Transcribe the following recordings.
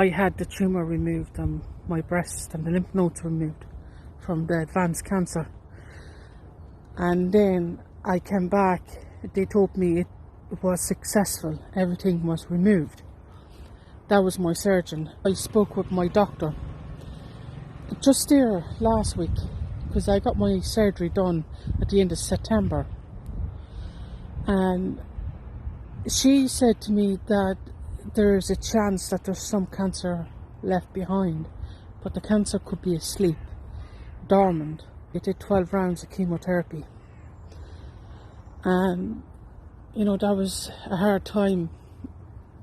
I had the tumour removed on my breast and the lymph nodes removed from the advanced cancer. And then I came back, they told me it was successful, everything was removed. That was my surgeon. I spoke with my doctor just there last week, because I got my surgery done at the end of September. And she said to me that there is a chance that there's some cancer left behind, but the cancer could be asleep, dormant. I did 12 rounds of chemotherapy. And, that was a hard time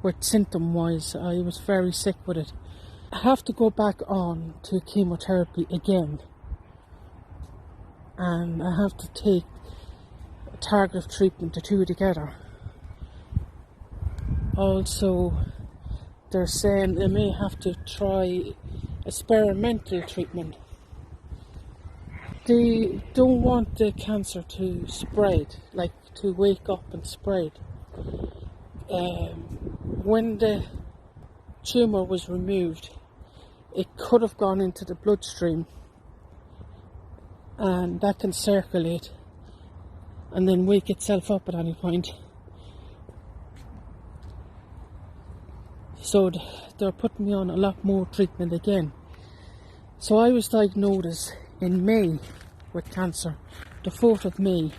with symptom-wise. I was very sick with it. I have to go back on to chemotherapy again. And I have to take targeted treatment, the two together. Also, they're saying they may have to try experimental treatment. They don't want the cancer to spread, like to wake up and spread. When the tumour was removed, it could have gone into the bloodstream, and that can circulate and then wake itself up at any point. So they're putting me on a lot more treatment again. So I was diagnosed in May with cancer, the 4th of May.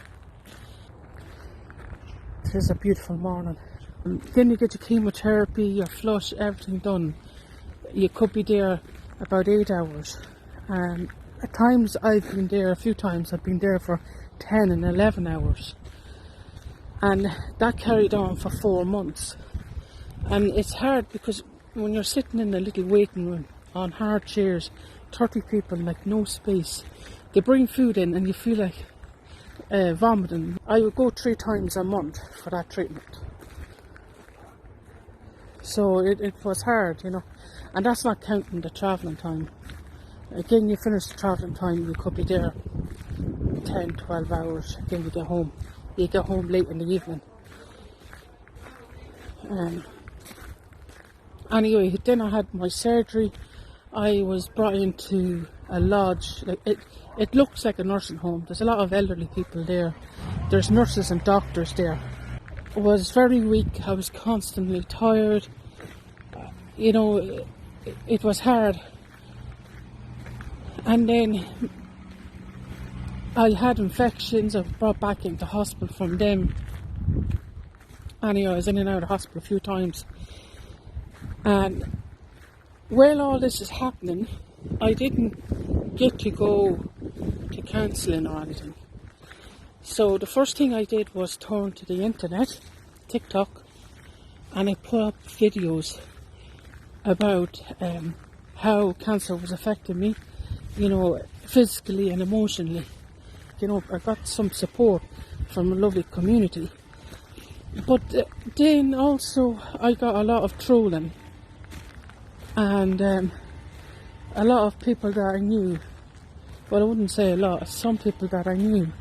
It is a beautiful morning. Then you get your chemotherapy, your flush, everything done. You could be there about 8 hours. At times I've been there, a few times I've been there for 10 and 11 hours. And that carried on for 4 months. And it's hard because when you're sitting in a little waiting room on hard chairs, 30 people, like no space, they bring food in and you feel like vomiting. I would go 3 times a month for that treatment. So it was hard, and that's not counting the travelling time. Again, you finish the travelling time, you could be there 10, 12 hours, then you get home. You get home late in the evening. Anyway, then I had my surgery. I was brought into a lodge. It looks like a nursing home. There's a lot of elderly people there. There's nurses and doctors there. I was very weak. I was constantly tired. It was hard. And then I had infections. I was brought back into hospital from them. Anyway, I was in and out of hospital a few times. And while all this is happening, I didn't get to go to counselling or anything. So the first thing I did was turn to the internet, TikTok, and I put up videos about how cancer was affecting me, physically and emotionally. I got some support from a lovely community. But then also I got a lot of trolling. And a lot of people that I knew, well, I wouldn't say a lot, some people that I knew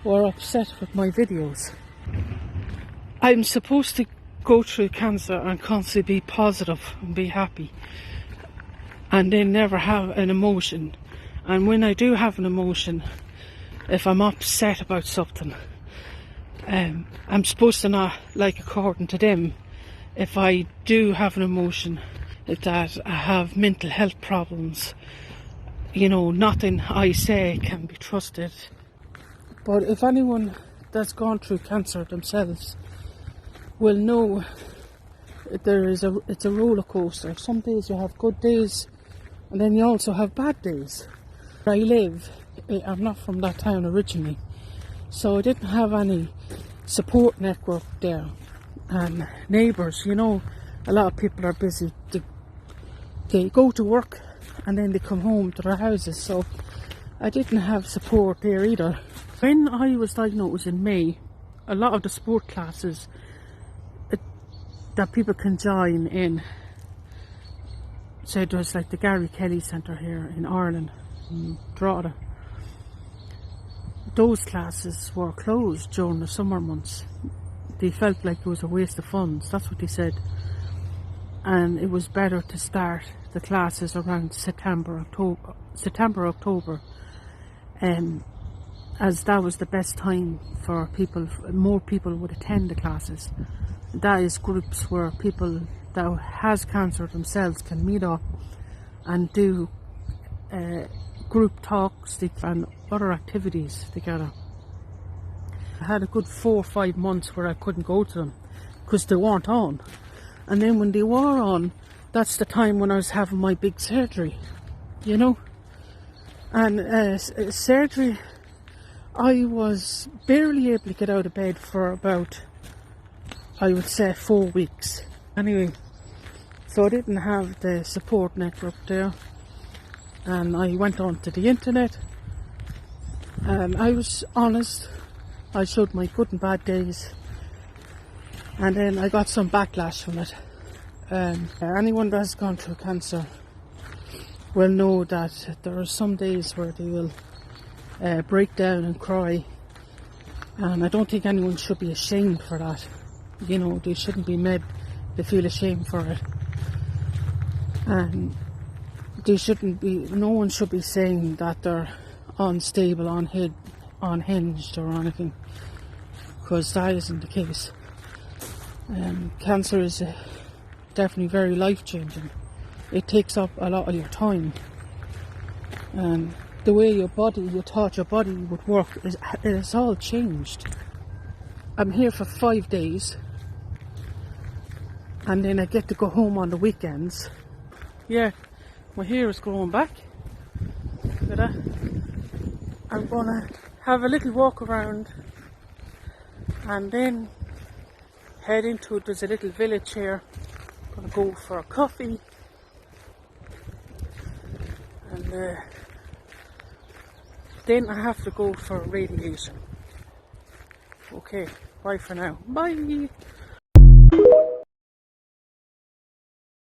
were upset with my videos. I'm supposed to go through cancer and constantly be positive and be happy, and then never have an emotion. And when I do have an emotion, if I'm upset about something, I'm supposed to not, according to them, if I do have an emotion, that I have mental health problems. Nothing I say can be trusted. But if anyone that's gone through cancer themselves will know it's a roller coaster. Some days you have good days, and then you also have bad days. Where I live, I'm not from that town originally, so I didn't have any support network there. And neighbours, a lot of people are busy. They go to work and then they come home to their houses, so I didn't have support there either. When I was diagnosed in May, a lot of the sport classes that people can join in, so it was like the Gary Kelly Centre here in Ireland, in Drogheda. Those classes were closed during the summer months. They felt like it was a waste of funds, that's what they said. and it was better to start the classes around September, October, as that was the best time for people. More people would attend the classes. That is groups where people that has cancer themselves can meet up and do group talks and other activities together. I had a good 4 or 5 months where I couldn't go to them because they weren't on. And then when they were on, that's the time when I was having my big surgery, you know. And surgery, I was barely able to get out of bed for about, I would say, 4 weeks. Anyway, so I didn't have the support network there. And I went onto the internet. And I was honest. I showed my good and bad days. And then I got some backlash from it. Anyone that has gone through cancer will know that there are some days where they will break down and cry, and I don't think anyone should be ashamed for that. You know, they shouldn't be made to feel ashamed for it, and they shouldn't be. No one should be saying that they're unstable, unhinged, or anything, because that isn't the case. Cancer is definitely very life-changing. It takes up a lot of your time, and the way you thought your body would work it's all changed. I'm here for 5 days, and then I get to go home on the weekends. Yeah, my hair is growing back. Look at that. I'm gonna have a little walk around, and then head into, there's a little village here. Gonna go for a coffee, and then I have to go for radiation. Okay, bye for now. Bye.